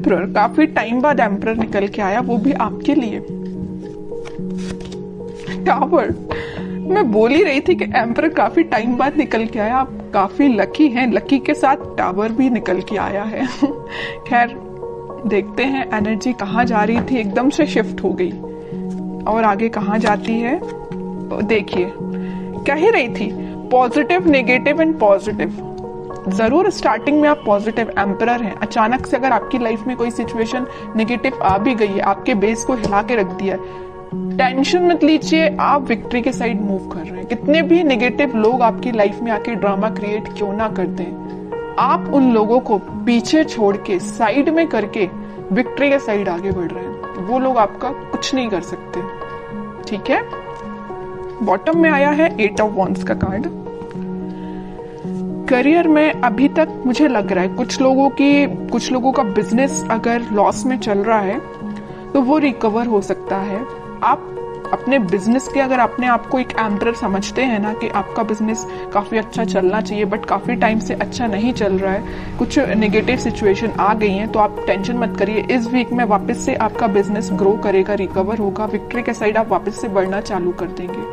Emperor, काफी time बाद emperor निकल के आया, वो भी आपके लिए। टावर, मैं बोल ही रही थी कि एम्परर काफी टाइम बाद निकल के आया, आप काफी लकी हैं, लकी के साथ टावर भी निकल के आया है। खैर देखते हैं एनर्जी कहाँ जा रही थी, एकदम से शिफ्ट हो गई और आगे कहाँ जाती है। तो देखिए कह ही रही थी पॉजिटिव, नेगेटिव एंड पॉजिटिव। जरूर स्टार्टिंग में आप पॉजिटिव एम्परर हैं, अचानक से अगर आपकी लाइफ में कोई सिचुएशन नेगेटिव आ भी गई है, आपके बेस को हिला के रख दिया है, टेंशन मत लीजिए, आप विक्ट्री के साइड मूव कर रहे हैं। कितने भी नेगेटिव लोग आपकी लाइफ में आके ड्रामा क्रिएट क्यों ना करते हैं, आप उन लोगों को पीछे छोड़ के साइड में करके विक्ट्री के साइड आगे बढ़ रहे हैं। वो लोग आपका कुछ नहीं कर सकते, ठीक है। बॉटम में आया है 8 ऑफ वॉन्ड्स का कार्ड। करियर में अभी तक मुझे लग रहा है कुछ लोगों का बिजनेस अगर लॉस में चल रहा है तो वो रिकवर हो सकता है। आप अपने बिजनेस के अगर अपने आप को एक एम्परर समझते हैं ना कि आपका बिजनेस काफी अच्छा चलना चाहिए बट काफी टाइम से अच्छा नहीं चल रहा है, कुछ नेगेटिव सिचुएशन आ गई हैं, तो आप टेंशन मत करिए। इस वीक में वापस से आपका बिजनेस ग्रो करेगा, रिकवर होगा, विक्ट्री के साइड आप वापस से बढ़ना चालू कर देंगे,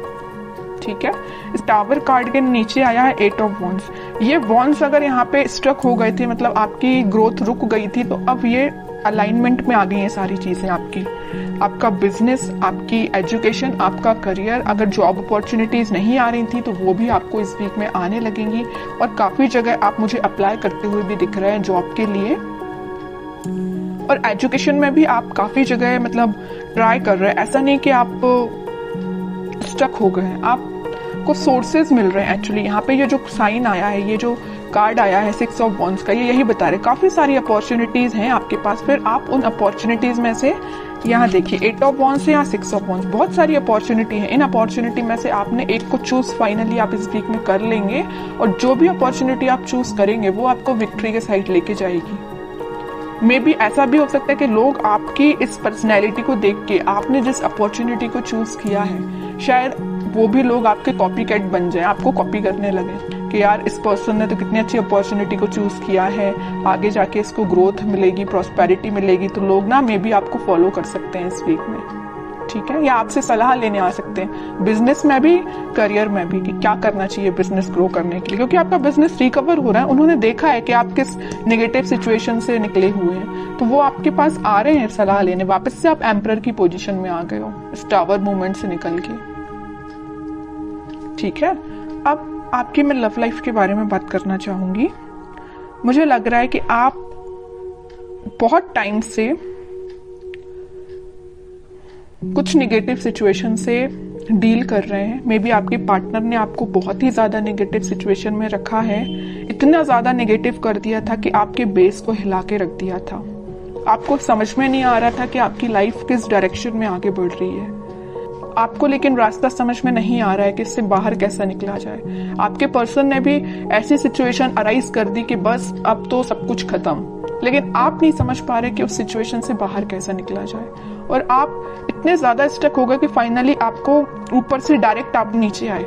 ठीक है। इस टावर कार्ड के नीचे आया है 8 ऑफ वॉन्ड्स। ये वॉन्ड्स अगर यहाँ पे स्ट्रक हो गए थे, मतलब आपकी ग्रोथ रुक गई थी, तो अब ये अलाइनमेंट में आ गई हैं सारी चीजें आपकी। आपका बिजनेस, आपकी एजुकेशन, आपका करियर, अगर जॉब अपॉर्चुनिटीज नहीं आ रही थी तो वो भी आपको इस वीक में आने लगेंगी। और काफी जगह आप मुझे अप्लाई करते हुए भी दिख रहे हैं जॉब के लिए। और एजुकेशन में भी आप काफी जगह मतलब ट्राई कर रहे हैं, ऐसा नहीं कि आप स्टक हो गए हैं, आपको सोर्सेज मिल रहे हैं। एक्चुअली यहाँ पे ये जो साइन आया है, ये जो कार्ड आया है 6 ऑफ वॉन्ड्स का, ये यही बता रहे काफी सारी अपॉर्चुनिटीज हैं आपके पास। फिर आप उन अपॉर्चुनिटीज में से यहाँ देखिए 8 ऑफ वॉन्ड्स से यहाँ 6 ऑफ वॉन्ड्स, बहुत सारी अपॉर्चुनिटी है। इन अपॉर्चुनिटी में से आपने एक को चूज फाइनली आप इस वीक में कर लेंगे, और जो भी अपॉर्चुनिटी आप चूज करेंगे वो आपको विक्ट्री के साइड लेके जाएगी। मे बी ऐसा भी हो सकता है कि लोग आपकी इस पर्सनैलिटी को देख के, आपने जिस अपॉर्चुनिटी को चूज किया है, शायद वो भी लोग आपके कॉपी कैट बन जाए, आपको कॉपी करने लगे कि यार इस पर्सन ने तो कितनी अच्छी अपॉर्चुनिटी को चूज किया है, आगे जाके इसको ग्रोथ मिलेगी, प्रॉस्पेरिटी मिलेगी, तो लोग ना मे बी आपको फॉलो कर सकते हैं इस वीक में, ठीक है। या आपसे सलाह लेने आ सकते हैं बिजनेस में भी, करियर में भी, कि क्या करना चाहिए बिजनेस ग्रो करने के लिए, क्योंकि आपका बिजनेस रिकवर हो रहा है। उन्होंने देखा है कि आप किस नेगेटिव सिचुएशन से निकले हुए हैं, तो वो आपके पास आ रहे हैं सलाह लेने। वापस से आप एम्परर की पोजीशन में आ गए हो इस टावर मूवमेंट से निकल के, ठीक है। अब आपकी मैं लव लाइफ के बारे में बात करना चाहूंगी। मुझे लग रहा है कि आप बहुत टाइम से कुछ नेगेटिव सिचुएशन से डील कर रहे हैं। मे बी आपके पार्टनर ने आपको बहुत ही ज्यादा नेगेटिव सिचुएशन में रखा है, इतना ज्यादा नेगेटिव कर दिया था कि आपके बेस को हिला के रख दिया था। आपको समझ में नहीं आ रहा था कि आपकी लाइफ किस डायरेक्शन में आगे बढ़ रही है, आपको लेकिन रास्ता समझ में नहीं आ रहा है कि इससे बाहर कैसा निकला जाए। आपके पर्सन ने भी ऐसी सिचुएशन अराइज कर दी कि बस अब तो सब कुछ खत्म, लेकिन आप नहीं समझ पा रहे कि उस सिचुएशन से बाहर कैसा निकला जाए। और आप इतने ज्यादा स्टक हो गए कि फाइनली आपको ऊपर से डायरेक्ट आप नीचे आए।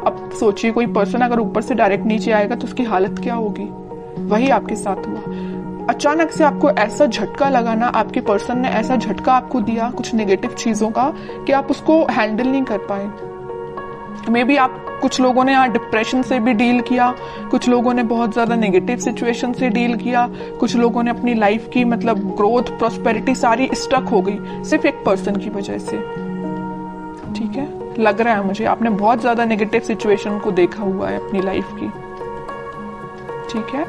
अब सोचिए कोई पर्सन अगर ऊपर से डायरेक्ट नीचे आएगा तो उसकी हालत क्या होगी। वही आपके साथ हुआ। अचानक से आपको ऐसा झटका लगा ना, आपके पर्सन ने ऐसा झटका आपको दिया कुछ नेगेटिव चीजों का कि आप उसको हैंडल नहीं कर पाए। मे बी आप, कुछ लोगों ने यहाँ डिप्रेशन से भी डील किया, कुछ लोगों ने बहुत ज्यादा नेगेटिव सिचुएशन से डील किया, कुछ लोगों ने अपनी लाइफ की मतलब ग्रोथ, प्रॉस्पेरिटी सारी स्टक हो गई सिर्फ एक पर्सन की वजह से, ठीक है। लग रहा है मुझे आपने बहुत ज्यादा नेगेटिव सिचुएशन को देखा हुआ है अपनी लाइफ की, ठीक है।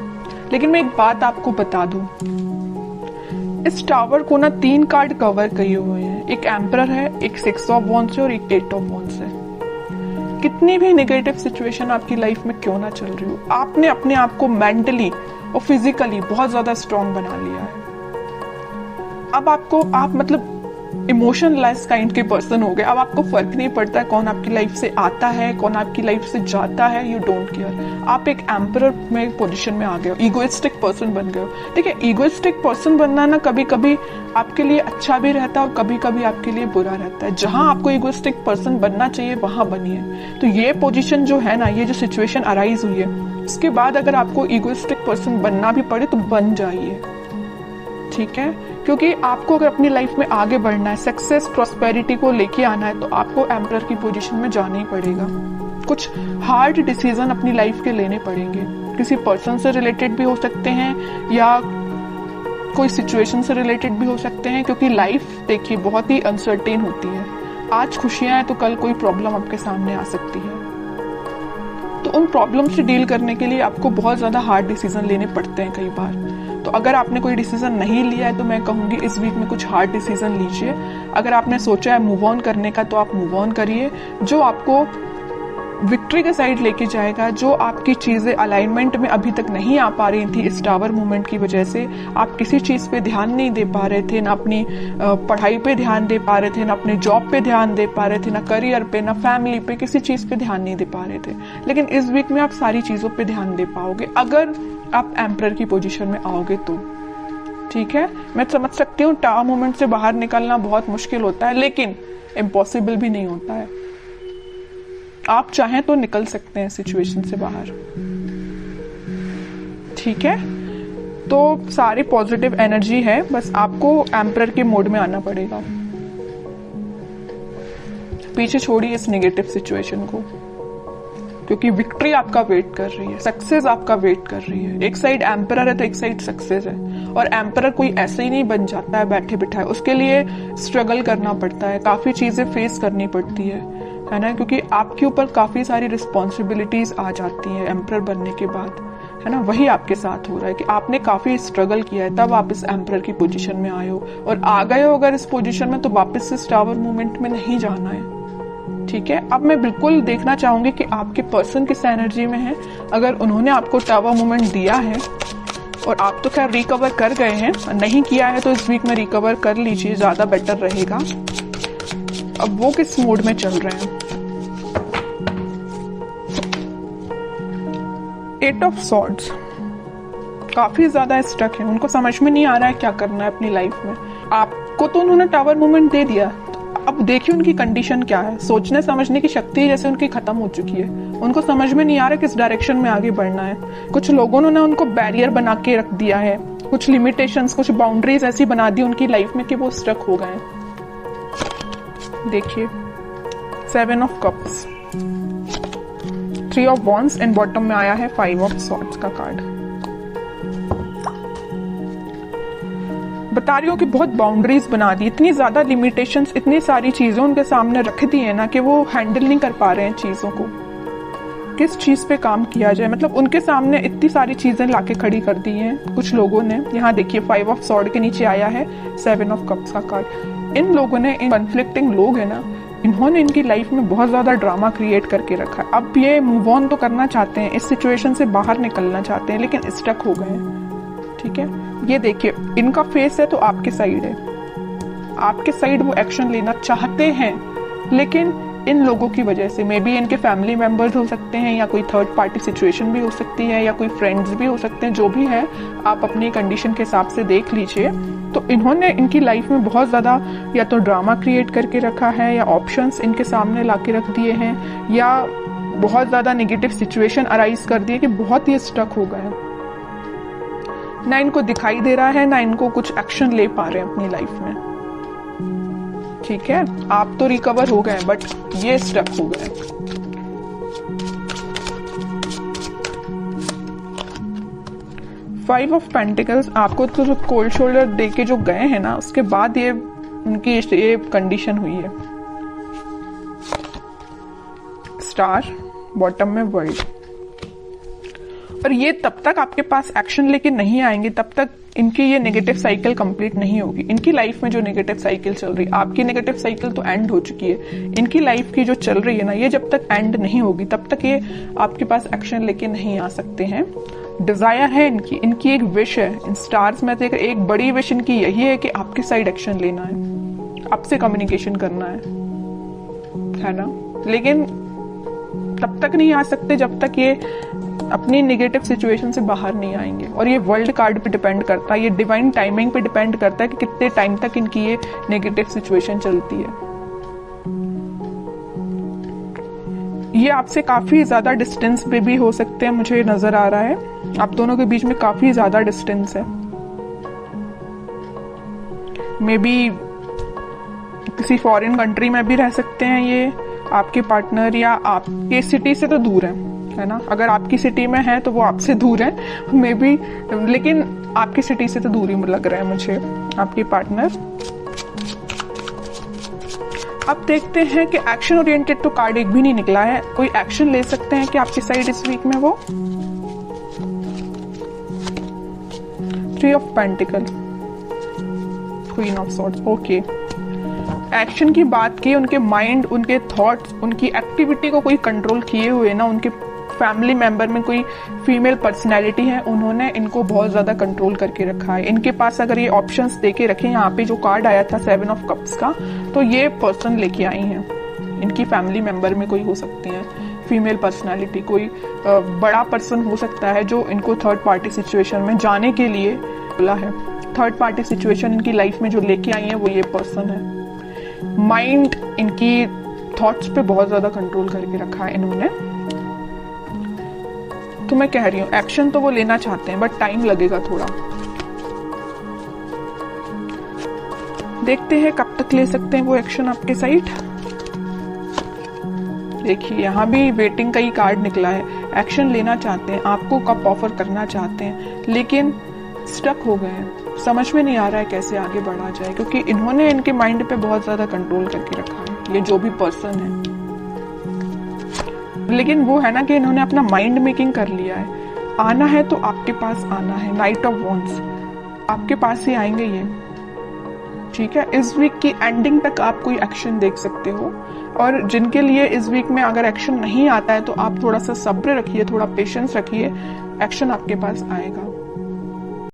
लेकिन मैं एक बात आपको बता दूं, इस टावर को ना 3 कार्ड कवर किए हुए हैं। एक एम्परर है, एक 6 ऑफ वॉन्ड्स है और एक 8 ऑफ वॉन्ड्स है। कितनी भी नेगेटिव सिचुएशन आपकी लाइफ में क्यों ना चल रही हो, आपने अपने आप को मेंटली और फिजिकली बहुत ज्यादा स्ट्रांग बना लिया है। अब आपको, आप मतलब इमोशनलेस काइंड के पर्सन हो गए। अब आपको फर्क नहीं पड़ता है कौन आपकी लाइफ से आता है, कौन आपकी लाइफ से जाता है, यू डोंट केयर। आप एक एम्परर में पोजीशन में आ गए हो, ईगोइस्टिक पर्सन बन गए हो। देखिए, ईगोइस्टिक पर्सन बनना ना कभी कभी आपके लिए अच्छा भी रहता है और कभी कभी आपके लिए बुरा रहता है। जहां आपको ईगोइस्टिक पर्सन बनना चाहिए वहां बनिए। तो ये पोजीशन जो है ना, ये जो सिचुएशन अराइज हुई है, उसके बाद अगर आपको ईगोइस्टिक पर्सन बनना भी पड़े तो बन जाइए, ठीक है, क्योंकि आपको अगर अपनी लाइफ में आगे बढ़ना है, सक्सेस प्रॉस्पेरिटी को लेके आना है, तो आपको एम्परर की पोजीशन में जाना ही पड़ेगा। कुछ हार्ड डिसीजन अपनी लाइफ के लेने पड़ेंगे, किसी पर्सन से रिलेटेड भी हो सकते हैं या कोई सिचुएशन से रिलेटेड भी हो सकते हैं, क्योंकि लाइफ देखिए बहुत ही अनसर्टेन होती है। आज खुशियां हैं तो कल कोई प्रॉब्लम आपके सामने आ सकती है, तो उन प्रॉब्लम से डील करने के लिए आपको बहुत ज्यादा हार्ड डिसीजन लेने पड़ते हैं कई बार। तो अगर आपने कोई डिसीजन नहीं लिया है तो मैं कहूंगी इस वीक में कुछ हार्ड डिसीजन लीजिए। अगर आपने सोचा है मूव ऑन करने का तो आप मूव ऑन करिए, जो आपको विक्ट्री के साइड लेके जाएगा। जो आपकी चीजें अलाइनमेंट में अभी तक नहीं आ पा रही थी इस टावर मूवमेंट की वजह से, आप किसी चीज पे ध्यान नहीं दे पा रहे थे, ना अपनी पढ़ाई पे ध्यान दे पा रहे थे, ना अपने जॉब पे ध्यान दे पा रहे थे, ना करियर पे, ना फैमिली पे, किसी चीज पे ध्यान नहीं दे पा रहे थे। लेकिन इस वीक में आप सारी चीजों पे ध्यान दे पाओगे अगर आप एम्परर की पोजीशन में आओगे तो। ठीक है, मैं समझ सकती हूँ टावर मूवमेंट से बाहर निकलना बहुत मुश्किल होता है, लेकिन इम्पॉसिबल भी नहीं होता है। आप चाहें तो निकल सकते हैं सिचुएशन से बाहर। ठीक है, तो सारी पॉजिटिव एनर्जी है, बस आपको एम्परर के मोड में आना पड़ेगा। पीछे छोड़िए इस नेगेटिव सिचुएशन को, क्योंकि विक्ट्री आपका वेट कर रही है, सक्सेस आपका वेट कर रही है। एक साइड एम्परर है तो एक साइड सक्सेस है, और एम्परर कोई ऐसे ही नहीं बन जाता है बैठे बिठाए, उसके लिए स्ट्रगल करना पड़ता है, काफी चीजें फेस करनी पड़ती है ना, क्योंकि आपके ऊपर काफी सारी रिस्पॉन्सिबिलिटीज आ जाती है एम्परर बनने के बाद, है ना। वही आपके साथ हो रहा है कि आपने काफी स्ट्रगल किया है, तब आप इस एम्परर की पोजीशन में आए हो, और आ गए हो अगर इस पोजीशन में तो वापस से टावर मूवमेंट में नहीं जाना है। ठीक है, अब मैं बिल्कुल देखना चाहूंगी कि आपके पर्सन किस एनर्जी में है। अगर उन्होंने आपको टावर मूवमेंट दिया है और आप तो खैर रिकवर कर गए हैं, नहीं किया है तो इस वीक में रिकवर कर लीजिए, ज्यादा बेटर रहेगा। अब वो किस मोड में चल रहे हैं। 8 ऑफ सॉर्ड्स, काफी ज्यादा स्टक है, उनको समझ में नहीं आ रहा है क्या करना है अपनी लाइफ में। आपको तो उन्होंने टावर मूवमेंट दे दिया, तो अब देखिए उनकी कंडीशन क्या है। सोचने समझने की शक्ति जैसे उनकी खत्म हो चुकी है, उनको समझ में नहीं आ रहा किस डायरेक्शन में आगे बढ़ना है। कुछ लोगों ने उनको बैरियर बना के रख दिया है, कुछ लिमिटेशंस, कुछ बाउंड्रीज ऐसी बना दी उनकी लाइफ में कि वो स्टक हो गए। देखिए 7 of cups, 3 of wands and bottom में आया है 5 ऑफ सॉर्ड्स का कार्ड। बता रही हूँ कि बहुत बाउंड्रीज बना दी, इतनी ज्यादा लिमिटेशंस, इतनी सारी चीजें उनके सामने रख दी है ना कि वो हैंडल नहीं कर पा रहे हैं चीजों को, किस चीज पे काम किया जाए। मतलब उनके सामने इतनी सारी चीजें लाके खड़ी कर दी हैं कुछ लोगों ने। यहाँ देखिए 5 ऑफ सॉर्ड के नीचे आया है 7 ऑफ कप्स का कार्ड। इन लोगों ने, इन कॉन्फ्लिक्टिंग लोग है ना, इन्होंने इनकी लाइफ में बहुत ज्यादा ड्रामा क्रिएट करके रखा है। अब ये मूव ऑन तो करना चाहते हैं, इस सिचुएशन से बाहर निकलना चाहते हैं, लेकिन स्टक हो गए हैं। ठीक है, ये देखिए इनका फेस है तो आपके साइड है, आपके साइड वो एक्शन लेना चाहते हैं, लेकिन इन लोगों की वजह से, मे बी इनके फैमिली मेंबर्स हो सकते हैं, या कोई थर्ड पार्टी सिचुएशन भी हो सकती है, या कोई फ्रेंड्स भी हो सकते हैं, जो भी है आप अपनी कंडीशन के हिसाब से देख लीजिए। तो इन्होंने इनकी लाइफ में बहुत ज्यादा या तो ड्रामा क्रिएट करके रखा है, या ऑप्शंस इनके सामने लाके रख दिए हैं, या बहुत ज्यादा नेगेटिव सिचुएशन अराइज कर दिए कि बहुत ही स्टक हो गए। ना इनको दिखाई दे रहा है, ना इनको कुछ एक्शन ले पा रहे हैं अपनी लाइफ में। ठीक है, आप तो रिकवर हो गए बट ये स्टक हो गए। फाइव ऑफ पेंटिकल्स, आपको तो जो कोल्ड शोल्डर दे के जो गए हैं ना, उसके बाद ये उनकी ये कंडीशन हुई है। स्टार, बॉटम में वर्ल्ड। और ये तब तक आपके पास एक्शन लेके नहीं आएंगे, तब तक इनकी ये नेगेटिव साइकिल कंप्लीट नहीं होगी। इनकी लाइफ में जो नेगेटिव साइकिल चल रही है, आपकी नेगेटिव साइकिल तो एंड हो चुकी है, इनकी लाइफ की जो चल रही है ना, ये जब तक एंड नहीं होगी तब तक ये आपके पास एक्शन लेके नहीं आ सकते हैं। डिजायर है इनकी एक विश है। इन स्टार्स में देख एक बड़ी विश इनकी यही है कि आपकी साइड एक्शन लेना है, आपसे कम्युनिकेशन करना है ना। लेकिन तब तक नहीं आ सकते जब तक ये अपनी नेगेटिव सिचुएशन से बाहर नहीं आएंगे। और ये वर्ल्ड कार्ड पे डिपेंड करता है, ये डिवाइन टाइमिंग पे डिपेंड करता है कि कितने टाइम तक इनकी ये नेगेटिव सिचुएशन चलती है। ये आपसे काफी ज्यादा डिस्टेंस पे भी हो सकते हैं, मुझे नजर आ रहा है आप दोनों के बीच में काफी ज्यादा डिस्टेंस है। मे बी किसी फॉरेन कंट्री में भी रह सकते हैं ये आपके पार्टनर, या आपके सिटी से तो दूर है ना। अगर आपकी सिटी में है तो वो आपसे दूर है मे बी, लेकिन आपकी सिटी से तो दूर ही लग रहा है मुझे आपकी पार्टनर। अब देखते हैं कि एक्शन ओरिएंटेड तो कार्ड एक भी नहीं निकला है। कोई एक्शन ले सकते हैं कि आपकी साइड इस वीक में वो 3 of pentacle, queen of swords. Okay, action की बात की, उनके माइंड, उनके थॉट्स, उनकी एक्टिविटी को कोई कंट्रोल किए हुए ना, उनके फैमिली मेंबर में कोई फीमेल पर्सनैलिटी है, उन्होंने इनको बहुत ज्यादा कंट्रोल करके रखा है। इनके पास अगर ये ऑप्शंस देके रखे, यहाँ पे जो कार्ड आया था 7 ऑफ कप्स का, तो ये पर्सन लेके आई हैं। इनकी फैमिली मेंबर में कोई हो सकती है फीमेल पर्सनैलिटी, कोई बड़ा पर्सन हो सकता है जो इनको थर्ड पार्टी सिचुएशन में जाने के लिए बोला है। थर्ड पार्टी सिचुएशन इनकी लाइफ में जो लेके आई है वो ये पर्सन है। माइंड, इनकी थॉट्स पे बहुत ज्यादा कंट्रोल करके रखा है इन्होंने। तो मैं कह रही हूँ एक्शन तो वो लेना चाहते हैं, बट टाइम लगेगा थोड़ा। देखते हैं कब तक ले सकते हैं वो एक्शन आपके साइड। देखिए यहाँ भी वेटिंग का ही कार्ड निकला है। एक्शन लेना चाहते हैं, आपको कब ऑफर करना चाहते हैं, लेकिन स्टक हो गए हैं। समझ में नहीं आ रहा है कैसे आगे बढ़ा जाए, क्योंकि इन्होंने इनके माइंड पे बहुत ज्यादा कंट्रोल करके रखा है, ये जो भी पर्सन है। लेकिन वो है ना कि इन्होंने अपना माइंड मेकिंग कर लिया है। आना है तो आपके पास आना है। नाइट ऑफ वॉन्ड्स, आपके पास ही आएंगे ये, ठीक है। इस वीक की एंडिंग तक आप कोई एक्शन देख सकते हो। और जिनके लिए इस वीक में अगर एक्शन नहीं आता है तो आप थोड़ा सा सब्र रखिए, थोड़ा पेशेंस रखिए, एक्शन आपके पास आएगा।